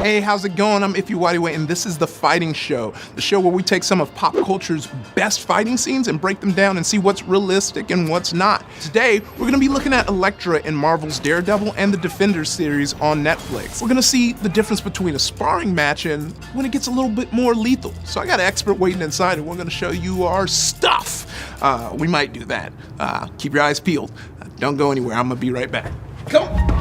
Hey, how's it going? I'm Ify Wadiwe, and this is The Fighting Show, the show where we take some of pop culture's best fighting scenes and break them down and see what's realistic and what's not. Today, we're going to be looking at Elektra in Marvel's Daredevil and the Defenders series on Netflix. We're going to see the difference between a sparring match and when it gets a little bit more lethal. So I got an expert waiting inside, and we're going to show you our stuff. We might do that. Keep your eyes peeled. Don't go anywhere. I'm going to be right back. Come on.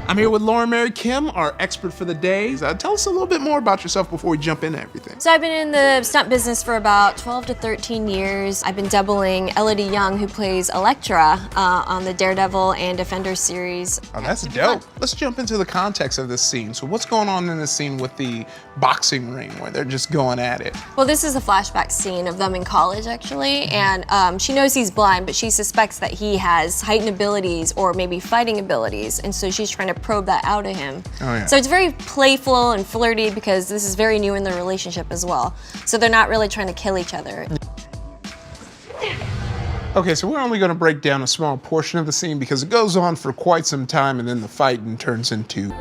I'm here with Lauren Mary Kim, our expert for the day. Tell us a little bit more about yourself before we jump into everything. So I've been in the stunt business for about 12 to 13 years. I've been doubling Elodie Young, who plays Elektra on the Daredevil and Defenders series. Oh, that's dope. Let's jump into the context of this scene. So what's going on in this scene with the boxing ring where they're just going at it? Well, this is a flashback scene of them in college, actually, and she knows he's blind, but she suspects that he has heightened abilities or maybe fighting abilities, and so she's trying to probe that out of him. Oh, yeah. So it's very playful and flirty because this is very new in their relationship as well. So they're not really trying to kill each other. Okay, so we're only going to break down a small portion of the scene because it goes on for quite some time and then the fighting turns into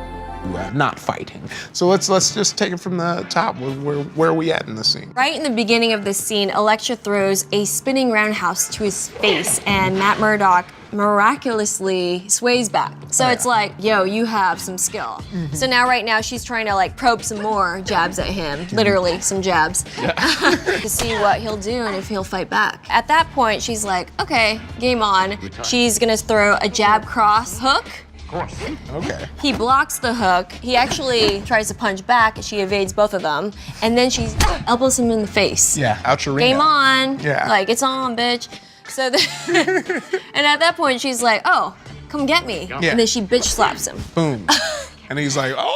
not fighting. So let's just take it from the top. Where are we at in the scene? Right in the beginning of this scene, Elektra throws a spinning roundhouse to his face and Matt Murdock miraculously sways back. So it's like, yo, you have some skill. So now right now she's trying to like probe some more jabs at him, literally some jabs, to see what he'll do and if he'll fight back. At that point, she's like, okay, game on. She's gonna throw a jab cross hook. Of course. Okay. He blocks the hook. He actually tries to punch back and she evades both of them. And then she elbows him in the face. Yeah, out your ring. Game on. Yeah. Like, it's on, bitch. So and at that point, she's like, oh, come get me. Yeah. And then she bitch slaps him. Boom. And he's like, oh!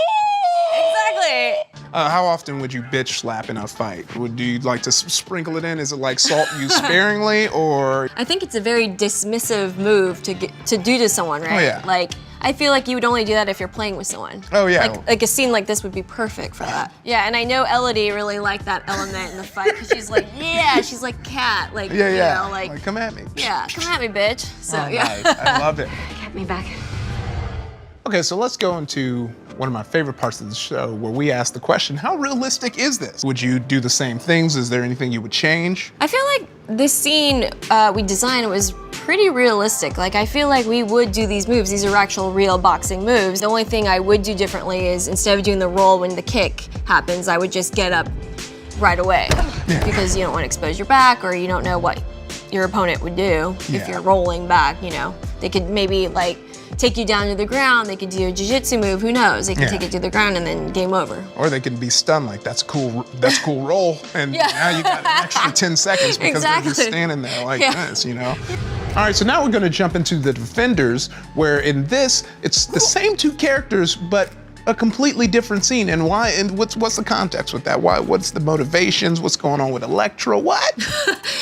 Exactly. How often would you bitch slap in a fight? Do you like to sprinkle it in? Is it like salt used sparingly, or? I think it's a very dismissive move to do to someone, right? Oh, yeah. Like, I feel like you would only do that if you're playing with someone. Oh, yeah. Like a scene like this would be perfect for that. Yeah, and I know Elodie really liked that element in the fight because she's like, yeah, she's like Cat, like, Yeah, yeah. you know, like come at me. yeah, come at me, bitch. So yeah. Nice. I love it. Get me back. Okay, so let's go into one of my favorite parts of the show where we ask the question, how realistic is this? Would you do the same things? Is there anything you would change? I feel like this scene we designed was pretty realistic. Like, I feel like we would do these moves. These are actual real boxing moves. The only thing I would do differently is instead of doing the roll when the kick happens, I would just get up right away. Yeah. Because you don't want to expose your back or you don't know what your opponent would do if you're rolling back, you know. They could maybe like take you down to the ground, they could do a jiu-jitsu move, who knows? They can take it to the ground and then game over. Or they can be stunned like, that's a cool roll, and now you got an extra 10 seconds because they're just standing there like this, you know? All right, so now we're gonna jump into the Defenders, where in this, it's the same two characters, but a completely different scene. And why, and what's the context with that? What's the motivations? What's going on with Elektra? What?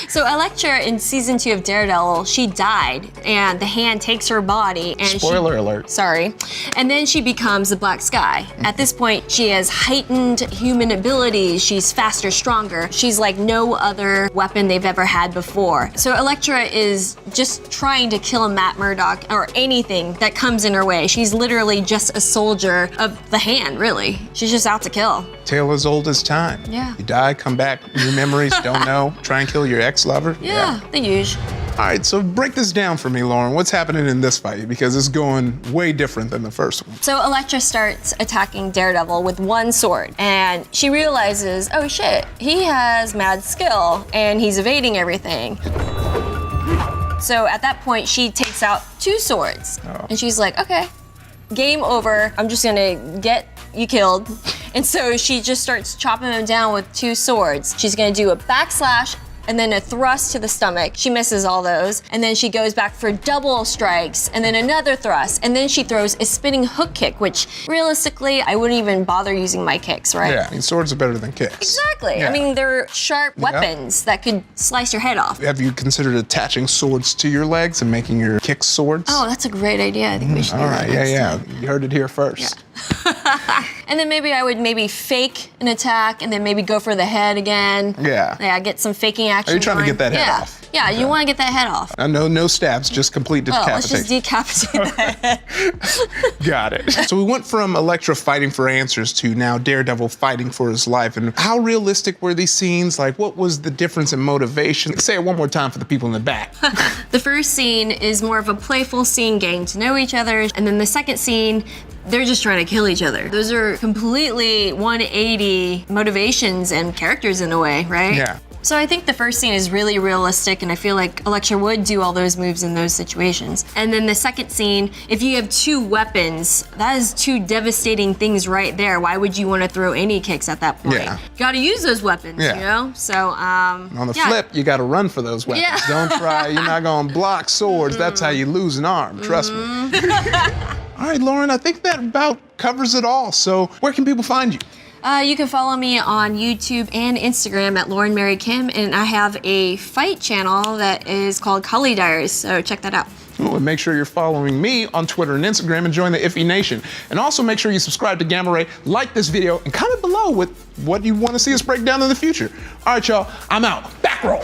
So Elektra in season 2 of Daredevil, she died and the hand takes her body and Spoiler alert. Sorry. And then she becomes the Black Sky. At this point, she has heightened human abilities. She's faster, stronger. She's like no other weapon they've ever had before. So Elektra is just trying to kill Matt Murdock or anything that comes in her way. She's literally just a soldier of the hand, really. She's just out to kill. Tale as old as time. Yeah. You die, come back, your memories, don't know, try and kill your ex-lover. Yeah, the usual. All right, so break this down for me, Lauren. What's happening in this fight? Because it's going way different than the first one. So Elektra starts attacking Daredevil with one sword, and she realizes, oh shit, he has mad skill, and he's evading everything. So at that point, she takes out 2 swords, and she's like, okay, game over, I'm just gonna get you killed. And so she just starts chopping him down with 2 swords. She's gonna do a backslash and then a thrust to the stomach. She misses all those. And then she goes back for double strikes and then another thrust. And then she throws a spinning hook kick, which realistically, I wouldn't even bother using my kicks, right? Yeah, I mean, swords are better than kicks. Exactly. Yeah. I mean, they're sharp weapons that could slice your head off. Have you considered attaching swords to your legs and making your kicks swords? Oh, that's a great idea. I think we should do All that right, next yeah. time. You heard it here first. Yeah. And then maybe I would fake an attack and then maybe go for the head again. Yeah. Yeah, get some faking action. Are you trying to going. get that head off? Yeah, you want to get that head off. No stabs, just complete decapitation. Let's just decapitate that head. Got it. So we went from Elektra fighting for answers to now Daredevil fighting for his life. And how realistic were these scenes? Like, what was the difference in motivation? Say it one more time for the people in the back. The first scene is more of a playful scene, getting to know each other. And then the second scene, they're just trying to kill each other. Those are completely 180 motivations and characters in a way, right? Yeah. So I think the first scene is really realistic, and I feel like Elektra would do all those moves in those situations. And then the second scene, if you have 2 weapons, that is 2 devastating things right there. Why would you want to throw any kicks at that point? Yeah. You gotta use those weapons, you know? So, on the flip, you gotta run for those weapons. Yeah. Don't try, you're not gonna block swords. That's how you lose an arm, trust me. All right, Lauren, I think that about covers it all. So where can people find you? You can follow me on YouTube and Instagram at Lauren Mary Kim, and I have a fight channel that is called Cully Diaries, so check that out. Oh, and make sure you're following me on Twitter and Instagram and join the Iffy Nation. And also make sure you subscribe to Gamma Ray, like this video, and comment below with what you want to see us break down in the future. All right, y'all, I'm out. Back roll.